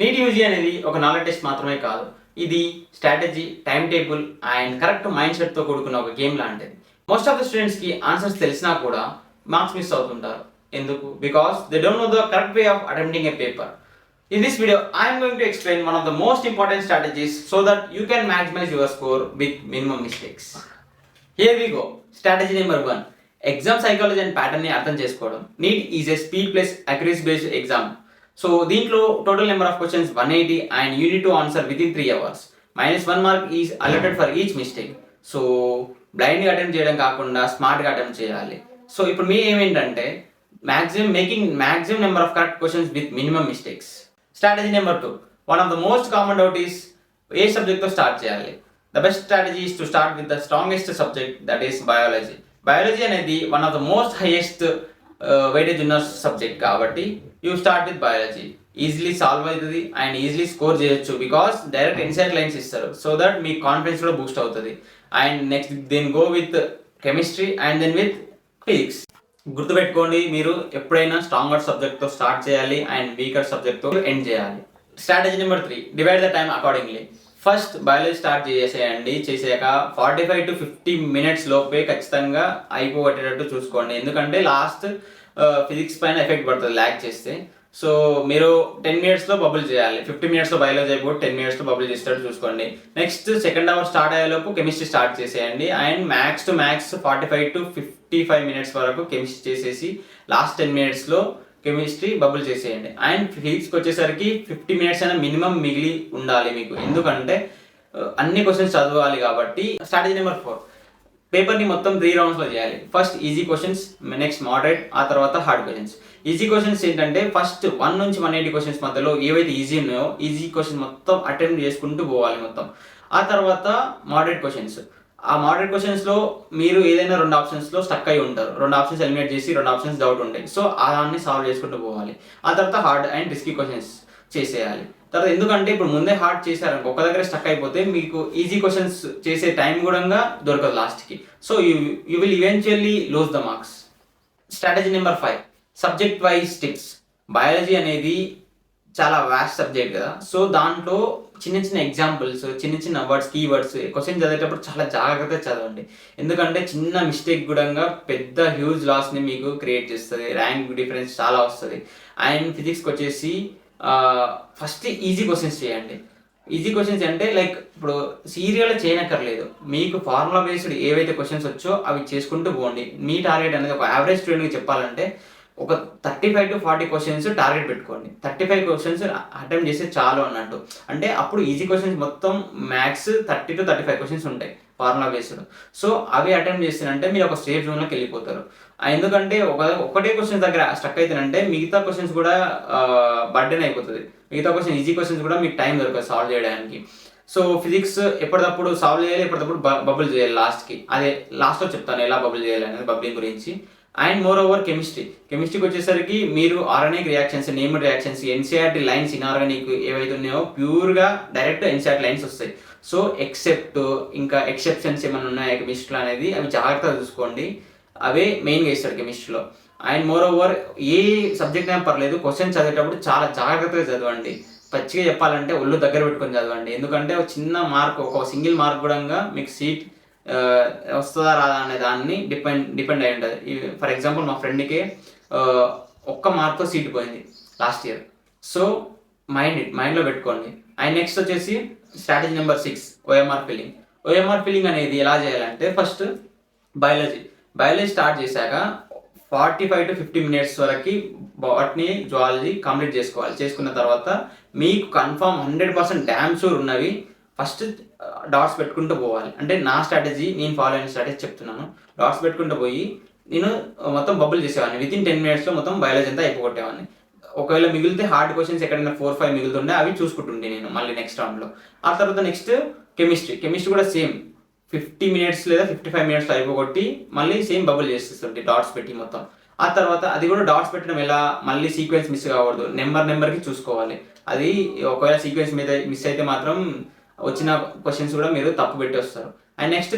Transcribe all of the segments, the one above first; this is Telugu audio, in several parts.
నీట్ యూజీ అనేది ఒక నాలెడ్జ్ టెస్ట్ మాత్రమే కాదు, ఇది strategy, time table and correct mind సెట్తో కూడుకున్న ఒక గేమ్ లాంటిది. మోస్ట్ ఆఫ్ ద స్టూడెంట్స్కి ఆన్సర్స్ తెలిసినా కూడా మార్క్స్ మిస్ అవుతుంటారు. ఎందుకు? Because they don't know the correct way of attempting a paper. In this video, I am going to explain one of the most important strategies so that you can maximize your score with minimum mistakes. Here we go. Strategy number 1. Exam psychology and pattern ni అర్థం చేసుకోవడం. NEET is a speed plus accuracy based exam. So దీంట్లో total number of questions 180 and you need to answer within 3 hours. -1 mark is allotted for each mistake. So blind గా అటెంప్ట్ చేయడం కాకుండా స్మార్ట్ గా అటెంప్ట్ చేయాలి. సో ఇప్పుడు మీ ఏమేంటంటే maximum number of correct questions with minimum mistakes. Strategy number 2. One of the most common doubt is ఏ సబ్జెక్ట్తో స్టార్ట్ చేయాలి. The best strategy is to start with the strongest subject, that is biology. Biology అనేది one of the most highest weightage ఉన్న సబ్జెక్ట్ కాబట్టి you start with biology. Easily solve అవుతుంది అండ్ ఈజీలీ స్కోర్ చేయొచ్చు బికాస్ డైరెక్ట్ ఇన్సైట్ లైన్స్ ఇస్తారు. సో దట్ మీ కాన్ఫిడెన్స్ కూడా బూస్ట్ అవుతుంది. And next then go with chemistry and then with physics. గుర్తుపెట్టుకోండి, మీరు ఎప్పుడైనా స్ట్రాంగర్ సబ్జెక్ట్తో స్టార్ట్ చేయాలి అండ్ వీకర్ సబ్జెక్ట్తో ఎండ్ చేయాలి. Strategy number 3. Divide the time accordingly. First biology start చేసేయండి. చేసాక 45 to 50 minutes లోపే ఖచ్చితంగా అయిపోగొట్టేటట్టు చూసుకోండి. ఎందుకంటే లాస్ట్ ఫిజిక్స్ పైన ఎఫెక్ట్ పడుతుంది ల్యాగ్ చేస్తే. సో మీరు 10 minutesలో బబుల్ చేయాలి. 50 minutesలో బయాలజీ అయిపోయి 10 minutesలో బబుల్ చేసేటట్టు చూసుకోండి. నెక్స్ట్ సెకండ్ అవర్ స్టార్ట్ అయ్యేలోపు కెమిస్ట్రీ స్టార్ట్ చేసేయండి. And max to max 45 to 55 minutes వరకు కెమిస్ట్రీ చేసేసి లాస్ట్ 10 minutesలో కెమిస్ట్రీ బబుల్ చేసేయండి. అండ్ ఫిజిక్స్కి వచ్చేసరికి 50 minutes అయినా మినిమం మిగిలి ఉండాలి మీకు, ఎందుకంటే అన్ని క్వశ్చన్స్ చదవాలి కాబట్టి. Strategy number 4. పేపర్ని మొత్తం 3 roundsలో చేయాలి. First easy questions, next moderate, ఆ తర్వాత హార్డ్ క్వశ్చన్స్. ఈజీ క్వశ్చన్స్ ఏంటంటే ఫస్ట్ 1 నుంచి 180 questions మధ్యలో ఏవైతే ఈజీ ఉన్నాయో ఈజీ క్వశ్చన్ మొత్తం అటెంప్ట్ చేసుకుంటూ పోవాలి మొత్తం. ఆ తర్వాత మోడరేట్ క్వశ్చన్స్. ఆ మోడరేట్ క్వశ్చన్స్లో మీరు ఏదైనా 2 optionsలో స్టక్ అయి ఉంటారు. 2 options ఎలిమినేట్ చేసి 2 options డౌట్ ఉంటాయి. సో దాన్ని సాల్వ్ చేసుకుంటూ పోవాలి. ఆ తర్వాత హార్డ్ అండ్ రిస్కీ క్వశ్చన్స్ చేసేయాలి. తర్వాత ఎందుకంటే ఇప్పుడు ముందే హార్డ్ చేశారనుకో ఒక దగ్గర స్టక్ అయిపోతే మీకు ఈజీ క్వశ్చన్స్ చేసే టైం కూడా దొరకదు లాస్ట్కి. So you will eventually lose the marks. Strategy number 5. Subject wise tips. Biology అనేది చాలా వాస్ట్ సబ్జెక్ట్ కదా. సో దాంట్లో చిన్న చిన్న ఎగ్జాంపుల్స్, చిన్న చిన్న వర్డ్స్, కీవర్డ్స్ క్వశ్చన్ చదివేటప్పుడు చాలా జాగ్రత్తగా చదవండి. ఎందుకంటే చిన్న మిస్టేక్ కూడా పెద్ద హ్యూజ్ లాస్ని మీకు క్రియేట్ చేస్తుంది. ర్యాంక్ డిఫరెన్స్ చాలా వస్తుంది. అండ్ ఫిజిక్స్కి వచ్చేసి ఫస్ట్ ఈజీ క్వశ్చన్స్ చేయండి. ఈజీ క్వశ్చన్స్ అంటే లైక్ ఇప్పుడు సీరియల్ చేయనక్కర్లేదు, మీకు ఫార్ములా బేస్డ్ ఏవైతే క్వశ్చన్స్ వచ్చో అవి చేసుకుంటూ పోండి. మీ టార్గెట్ అనేది ఒక యావరేజ్ స్టూడెంట్కి చెప్పాలంటే ఒక 35 to 40 questions టార్గెట్ పెట్టుకోండి. 35 questions అటెంప్ట్ చేస్తే చాలు అన్నట్టు. అంటే అప్పుడు ఈజీ క్వశ్చన్స్ మొత్తం మ్యాక్స్ 30 to 35 questions ఉంటాయి ఫార్ములా బేస్డ్. సో అవి అటెంప్ట్ చేస్తేనంటే మీరు ఒక సేఫ్ జోన్లోకి వెళ్ళిపోతారు. ఎందుకంటే ఒకటే క్వశ్చన్ దగ్గర స్టక్ అవుతానంటే మిగతా క్వశ్చన్స్ కూడా బర్డెన్ అయిపోతుంది. మిగతా క్వశ్చన్ ఈజీ క్వశ్చన్స్ కూడా మీకు టైం దొరకదు సాల్వ్ చేయడానికి. సో ఫిజిక్స్ ఎప్పటికప్పుడు సాల్వ్ చేయాలి, ఎప్పటికప్పుడు బబుల్ చేయాలి లాస్ట్కి. అదే లాస్ట్లో చెప్తాను ఎలా బబుల్ చేయాలి అనేది బబ్లింగ్ గురించి. అండ్ మోర్ ఓవర్ కెమిస్ట్రీకి వచ్చేసరికి మీరు organic reactions, named reactions, NCERT lines, inorganic ఏవైతే ఉన్నాయో ప్యూర్గా డైరెక్ట్ ఎన్సీఆర్టీ లైన్స్ వస్తాయి. సో ఎక్సెప్ట్ ఇంకా ఎక్సెప్షన్స్ ఏమైనా ఉన్నాయా కెమిస్ట్రీలో అనేది అవి జాగ్రత్తగా చూసుకోండి. అవే మెయిన్గా ఇస్తాడు కెమిస్ట్రీలో. And more over a subject అయినా పర్లేదు, క్వశ్చన్ చదివేటప్పుడు చాలా జాగ్రత్తగా చదవండి. పచ్చిగా చెప్పాలంటే ఒళ్ళు దగ్గర పెట్టుకొని చదవండి. ఎందుకంటే ఒక చిన్న మార్క్, ఒక సింగిల్ మార్క్ కూడా మీకు సీట్ వస్తుందా రాదా అనే దాన్ని డిపెండ్ అయి ఉంటుంది. ఫర్ ఎగ్జాంపుల్ మా ఫ్రెండ్కి 1 మార్క్తో సీట్ పోయింది లాస్ట్ ఇయర్. సో మైండ్లో పెట్టుకోండి. అండ్ నెక్స్ట్ వచ్చేసి స్ట్రాటజీ నెంబర్ 6. ఓఎంఆర్ ఫిల్లింగ్ అనేది ఎలా చేయాలంటే ఫస్ట్ బయాలజీ స్టార్ట్ చేశాక 45 to 50 minutes వరకు బాటనీ, జువాలజీ కంప్లీట్ చేసుకోవాలి. చేసుకున్న తర్వాత మీకు కన్ఫర్మ్ 100% డ్యామ్ షూర్ ఉన్నవి ఫస్ట్ డాట్స్ పెట్టుకుంటూ పోవాలి. అంటే నా స్ట్రాటజీ, నేను ఫాలో అయిన స్ట్రాటజీ చెప్తున్నాను. డాట్స్ పెట్టుకుంటూ పోయి నేను మొత్తం బబుల్ చేసేవాడిని. వితిన్ 10 minutesలో మొత్తం బయాలజీ అంతా అయిపోగొట్టేవాడిని. ఒకవేళ మిగిలితే హార్డ్ క్వశ్చన్స్ ఎక్కడైనా 4-5 మిగులుతుండే అవి చూసుకుంటుండే నేను మళ్ళీ నెక్స్ట్ రౌండ్లో. ఆ తర్వాత నెక్స్ట్ కెమిస్ట్రీ కూడా సేమ్ 50 minutes లేదా 55 minutesలో అయిపోగొట్టి మళ్ళీ సేమ్ బబుల్ చేసేస్తుంటే డాట్స్ పెట్టి మొత్తం. ఆ తర్వాత అది కూడా డాట్స్ పెట్టడం ఎలా, మళ్ళీ సీక్వెన్స్ మిస్ కాకూడదు, నెంబర్కి చూసుకోవాలి. అది ఒకవేళ సీక్వెన్స్ మీద మిస్ అయితే మాత్రం వచ్చిన క్వశ్చన్స్ కూడా మీరు తప్పు పెట్టి వస్తారు. అండ్ నెక్స్ట్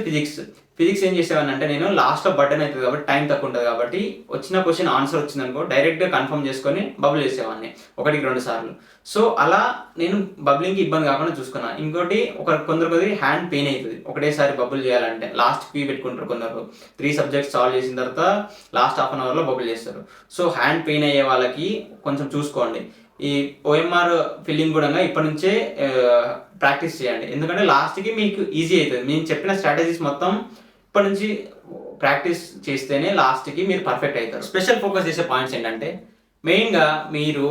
ఫిజిక్స్ ఏం చేసేవాడిని అంటే నేను లాస్ట్లో బటన్ అవుతుంది కాబట్టి టైం తక్కువ ఉంటుంది కాబట్టి వచ్చిన క్వశ్చన్ ఆన్సర్ వచ్చిందనుకో డైరెక్ట్గా కన్ఫర్మ్ చేసుకొని బబుల్ చేసేవాడిని 1-2 సార్లు. సో అలా నేను బబ్లింగ్కి ఇబ్బంది కాకుండా చూసుకున్నాను. ఇంకోటి కొందరికి హ్యాండ్ పెయిన్ అవుతుంది ఒకటేసారి బబుల్ చేయాలంటే, లాస్ట్ పీ పెట్టుకుంటారు కొందరు. 3 సబ్జెక్ట్స్ సాల్వ్ చేసిన తర్వాత లాస్ట్ హాఫ్ అన్ అవర్లో బబుల్ చేస్తారు. సో హ్యాండ్ పెయిన్ అయ్యే వాళ్ళకి కొంచెం చూసుకోండి. ఈ OMR ఫిల్లింగ్ కూడా ఇప్పటి నుంచే ప్రాక్టీస్ చేయండి, ఎందుకంటే లాస్ట్కి మీకు ఈజీ అవుతుంది. నేను చెప్పిన స్ట్రాటజీస్ మొత్తం ఇప్పటి నుంచి ప్రాక్టీస్ చేస్తేనే లాస్ట్కి మీరు పర్ఫెక్ట్ అవుతారు. స్పెషల్ ఫోకస్ చేసే పాయింట్స్ ఏంటంటే మెయిన్గా మీరు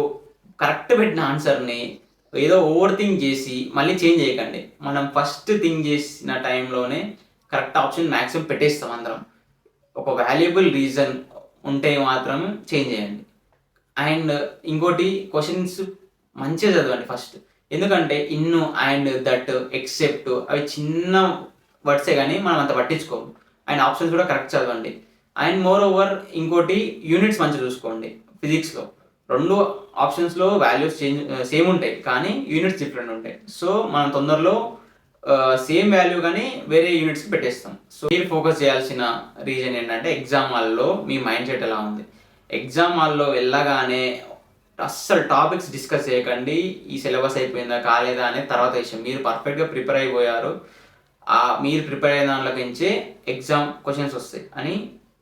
కరెక్ట్ పెట్టిన ఆన్సర్ని ఏదో ఓవర్ థింక్ చేసి మళ్ళీ చేంజ్ చేయకండి. మనం ఫస్ట్ థింక్ చేసిన టైంలోనే కరెక్ట్ ఆప్షన్ మ్యాక్సిమం పెట్టేస్తాం అందరం. ఒక వాల్యుబుల్ రీజన్ ఉంటే మాత్రం చేంజ్ చేయండి. అండ్ ఇంకోటి క్వశ్చన్స్ మంచిగా చదవండి ఫస్ట్, ఎందుకంటే ఇన్ను అండ్ దట్ ఎక్సెప్ట్ అవి చిన్న వర్డ్సే కానీ మనం అంత పట్టించుకోము. అండ్ ఆప్షన్స్ కూడా కరెక్ట్ చదవండి. అండ్ మోర్ ఓవర్ ఇంకోటి యూనిట్స్ మంచిగా చూసుకోండి. ఫిజిక్స్లో 2 ఆప్షన్స్లో వాల్యూస్ సేమ్ ఉంటాయి కానీ యూనిట్స్ డిఫరెంట్ ఉంటాయి. సో మనం తొందరలో సేమ్ వాల్యూ కానీ వేరే యూనిట్స్కి పెట్టేస్తాం. సో మీరు ఫోకస్ చేయాల్సిన రీజన్ ఏంటంటే ఎగ్జామ్ హాల్లో మీ మైండ్ సెట్ ఎలా ఉంది. ఎగ్జామ్ హాల్లో వెళ్ళగానే అస్సలు టాపిక్స్ డిస్కస్ చేయకండి, ఈ సిలబస్ అయిపోయిందా కాలేదా అనే తర్వాత విషయం. మీరు పర్ఫెక్ట్గా ప్రిపేర్ అయిపోయారు, మీరు ప్రిపేర్ అయిన దాంట్లోకించే ఎగ్జామ్ క్వశ్చన్స్ వస్తాయి అని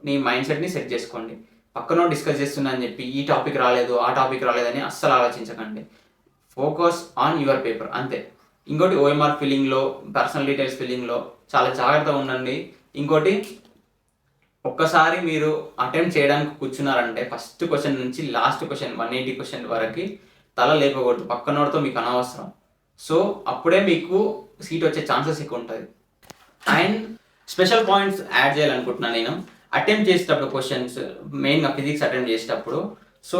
మీ మైండ్ సెట్ని సెట్ చేసుకోండి. పక్కన డిస్కస్ చేస్తున్నా అని చెప్పి ఈ టాపిక్ రాలేదు ఆ టాపిక్ రాలేదని అస్సలు ఆలోచించకండి. ఫోకస్ ఆన్ యువర్ పేపర్ అంతే. ఇంకోటి OMR ఫిల్లింగ్లో, పర్సనల్ డీటెయిల్స్ ఫిల్లింగ్లో చాలా జాగ్రత్తగా ఉండండి. ఇంకోటి ఒక్కసారి మీరు అటెంప్ట్ చేయడానికి కూర్చున్నారంటే ఫస్ట్ క్వశ్చన్ నుంచి లాస్ట్ క్వశ్చన్ 180 క్వశ్చన్ వరకు తల లేపకూడదు, పక్కనోడితో మీకు అనవసరం. సో అప్పుడే మీకు సీట్ వచ్చే ఛాన్సెస్ ఎక్కువ ఉంటుంది. అండ్ స్పెషల్ పాయింట్స్ యాడ్ చేయాలనుకుంటున్నాను నేను. అటెంప్ట్ చేసేటప్పుడు క్వశ్చన్స్ మెయిన్గా ఫిజిక్స్ అటెంప్ట్ చేసేటప్పుడు, సో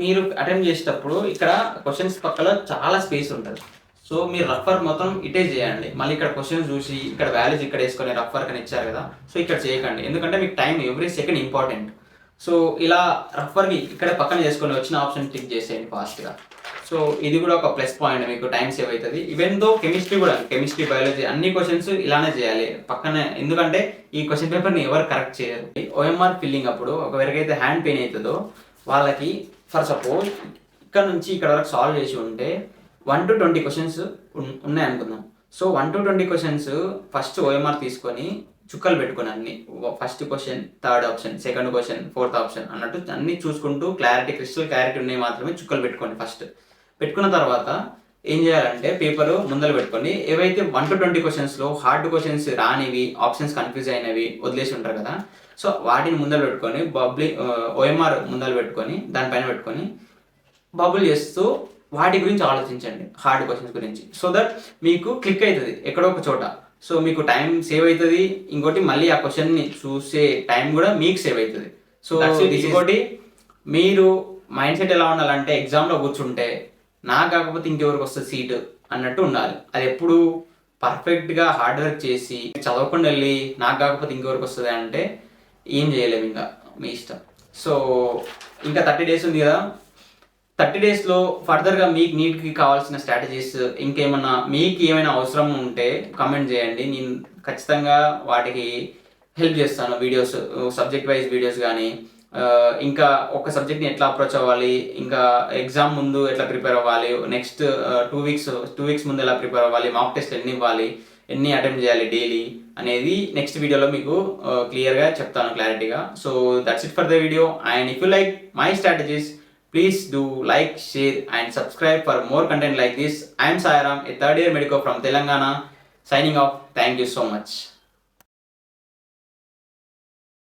మీరు అటెంప్ట్ చేసేటప్పుడు ఇక్కడ క్వశ్చన్స్ పక్కన చాలా స్పేస్ ఉంటుంది. సో మీరు రఫ్ వర్క్ మొత్తం ఇటే చేయండి. మళ్ళీ ఇక్కడ క్వశ్చన్స్ చూసి ఇక్కడ వాల్యూస్ ఇక్కడ వేసుకొని రఫ్ వర్క్ అని ఇచ్చారు కదా, సో ఇక్కడ చేయకండి, ఎందుకంటే మీకు time every second important. So ఇలా రఫ్ వర్క్ ఇక్కడ పక్కన చేసుకొని వచ్చిన ఆప్షన్ టిక్ చేసేయండి ఫాస్ట్గా. సో ఇది కూడా ఒక ప్లస్ పాయింట్, మీకు టైం సేవ్ అవుతుంది. ఈవెన్ దో కెమిస్ట్రీ కూడా, కెమిస్ట్రీ బయాలజీ అన్ని క్వశ్చన్స్ ఇలానే చేయాలి పక్కనే, ఎందుకంటే ఈ క్వశ్చన్ పేపర్ని ఎవరు కరెక్ట్ చేయరు. OMR ఫిల్లింగ్ అప్పుడు ఎవరికైతే హ్యాండ్ పెయిన్ అవుతుందో వాళ్ళకి ఫర్ సపోజ్ ఇక్కడ నుంచి ఇక్కడ వరకు సాల్వ్ చేసి ఉంటే 1 to 20 క్వశ్చన్స్ ఉన్నాయి అనుకుందాం. So 1 to 20 questions first OMR తీసుకొని చుక్కలు పెట్టుకుని అన్ని, first question, third option, second question, fourth option అన్నట్టు అన్ని చూసుకుంటూ క్రిస్టల్ క్లారిటీ ఉన్నాయి మాత్రమే చుక్కలు పెట్టుకోండి. ఫస్ట్ పెట్టుకున్న తర్వాత ఏం చేయాలంటే పేపర్ ముందర పెట్టుకొని ఏవైతే 1 to 20 క్వశ్చన్స్లో హార్డ్ క్వశ్చన్స్ రానివి, ఆప్షన్స్ కన్ఫ్యూజ్ అయినవి వదిలేసి ఉంటారు కదా, సో వాటిని ముందర పెట్టుకొని OMR ముందర పెట్టుకొని దానిపైన పెట్టుకొని బబుల్ చేస్తూ వాటి గురించి ఆలోచించండి, హార్డ్ క్వశ్చన్స్ గురించి. సో దట్ మీకు క్లిక్ అవుతుంది ఎక్కడో ఒక చోట. సో మీకు టైం సేవ్ అవుతుంది. ఇంకోటి మళ్ళీ ఆ క్వశ్చన్ని చూసే టైం కూడా మీకు సేవ్ అవుతుంది. సో ఇంకోటి మీరు మైండ్ సెట్ ఎలా ఉండాలంటే ఎగ్జామ్లో కూర్చుంటే నాకు కాకపోతే ఇంకెవరికి వస్తుంది సీటు అన్నట్టు ఉండాలి. అది ఎప్పుడు పర్ఫెక్ట్గా హార్డ్ వర్క్ చేసి చదవకుండా వెళ్ళి నాకు కాకపోతే ఇంకెవరికి వస్తుంది అంటే ఏం చేయలేము, ఇంకా మీ ఇష్టం. సో ఇంకా 30 days ఉంది కదా, 30 daysలో ఫర్దర్గా మీకు నీట్కి కావాల్సిన స్ట్రాటజీస్ ఇంకేమన్నా మీకు ఏమైనా అవసరం ఉంటే కమెంట్ చేయండి, నేను ఖచ్చితంగా వాటికి హెల్ప్ చేస్తాను. వీడియోస్, సబ్జెక్ట్ వైజ్ వీడియోస్ కానీ, ఇంకా ఒక సబ్జెక్ట్ని ఎట్లా అప్రోచ్ అవ్వాలి, ఇంకా ఎగ్జామ్ ముందు ఎట్లా ప్రిపేర్ అవ్వాలి, నెక్స్ట్ 2 weeks ముందు ఎలా ప్రిపేర్ అవ్వాలి, మాక్ టెస్ట్ ఎన్ని ఇవ్వాలి, ఎన్ని అటెంప్ట్ చేయాలి డైలీ అనేది నెక్స్ట్ వీడియోలో మీకు క్లియర్గా చెప్తాను, క్లారిటీగా. So that's it for the video. And if you like my strategies, please do like, share and subscribe for more content like this. I am Sairam, a third year medico from Telangana, signing off. Thank you so much.